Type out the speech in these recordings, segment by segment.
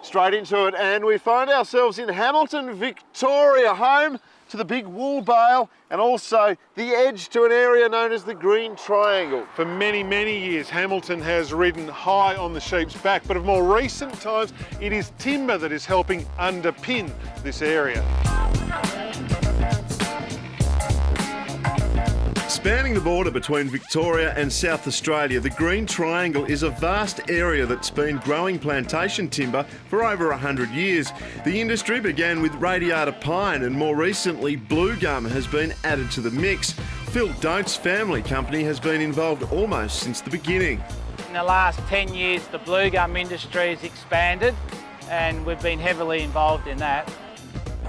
straight into it, and we find ourselves in Hamilton, Victoria, home to the big wool bale and also the edge to an area known as the Green Triangle. For many, many years, Hamilton has ridden high on the sheep's back, but of more recent times, it is timber that is helping underpin this area. Spanning the border between Victoria and South Australia, the Green Triangle is a vast area that's been growing plantation timber for over 100 years. The industry began with radiata pine and more recently Bluegum has been added to the mix. Phil Dote's family company has been involved almost since the beginning. In the last 10 years, the Bluegum industry has expanded and we've been heavily involved in that.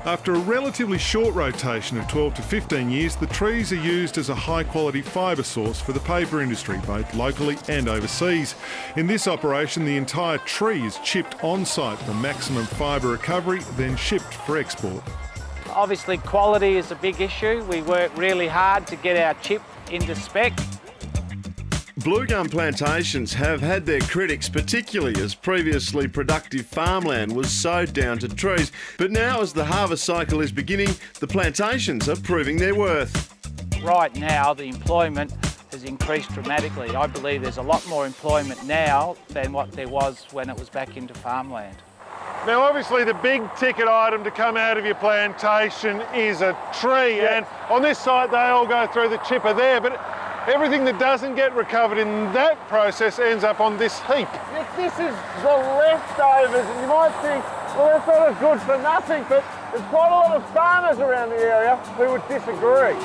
After a relatively short rotation of 12 to 15 years, the trees are used as a high-quality fibre source for the paper industry, both locally and overseas. In this operation, the entire tree is chipped on-site for maximum fibre recovery, then shipped for export. Obviously, quality is a big issue. We work really hard to get our chip into spec. Bluegum plantations have had their critics, particularly as previously productive farmland was sowed down to trees. But now, as the harvest cycle is beginning, the plantations are proving their worth. Right now, the employment has increased dramatically. I believe there's a lot more employment now than what there was when it was back into farmland. Now, obviously, the big ticket item to come out of your plantation is a tree. And on this site, they all go through the chipper there. But everything that doesn't get recovered in that process ends up on this heap. This is the leftovers, and you might think, well, that's sort of good for nothing, but there's quite a lot of farmers around the area who would disagree.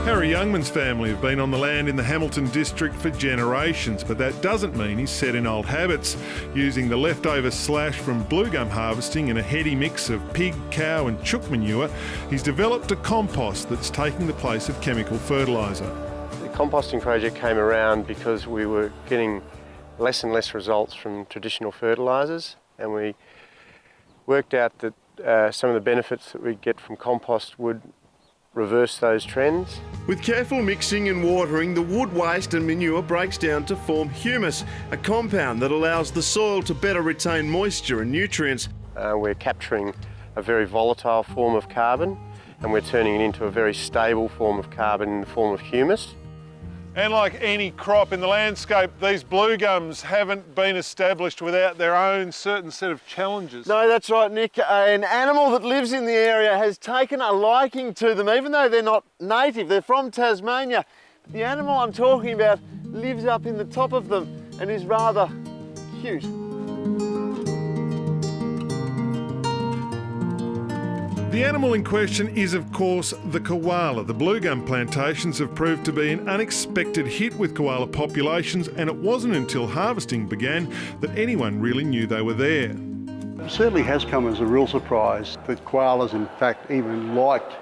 Harry Youngman's family have been on the land in the Hamilton district for generations, but that doesn't mean he's set in old habits. Using the leftover slash from Bluegum harvesting in a heady mix of pig, cow and chook manure, he's developed a compost that's taking the place of chemical fertiliser. The composting project came around because we were getting less and less results from traditional fertilisers, and we worked out that some of the benefits that we get from compost would reverse those trends. With careful mixing and watering, the wood waste and manure breaks down to form humus, a compound that allows the soil to better retain moisture and nutrients. We're capturing a very volatile form of carbon and we're turning it into a very stable form of carbon in the form of humus. And like any crop in the landscape, these Bluegums haven't been established without their own certain set of challenges. No, that's right, Nick. An animal that lives in the area has taken a liking to them, even though they're not native. They're from Tasmania. The animal I'm talking about lives up in the top of them and is rather cute. The animal in question is, of course, the koala. The Bluegum plantations have proved to be an unexpected hit with koala populations, and it wasn't until harvesting began that anyone really knew they were there. It certainly has come as a real surprise that koalas, in fact, even liked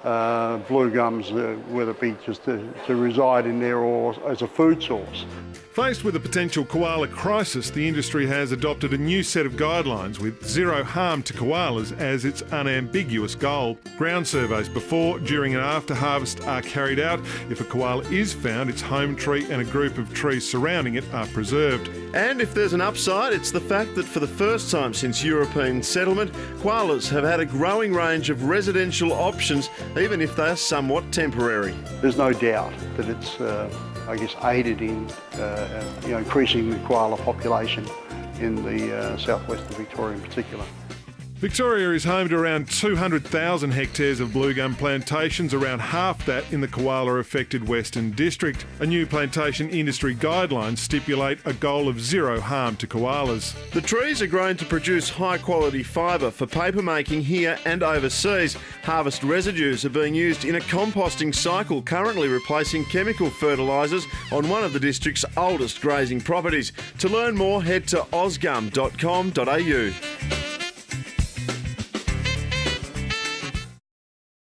Bluegums, whether it be just to reside in there or as a food source. Faced with a potential koala crisis, the industry has adopted a new set of guidelines with zero harm to koalas as its unambiguous goal. Ground surveys before, during and after harvest are carried out. If a koala is found, its home tree and a group of trees surrounding it are preserved. And if there's an upside, it's the fact that for the first time since European settlement, koalas have had a growing range of residential options, even if they are somewhat temporary. There's no doubt that it's aided in increasing the koala population in the southwest of Victoria in particular. Victoria is home to around 200,000 hectares of Bluegum plantations, around half that in the koala-affected Western District. A new plantation industry guidelines stipulate a goal of zero harm to koalas. The trees are grown to produce high-quality fibre for paper making here and overseas. Harvest residues are being used in a composting cycle, currently replacing chemical fertilisers on one of the district's oldest grazing properties. To learn more, head to osgum.com.au.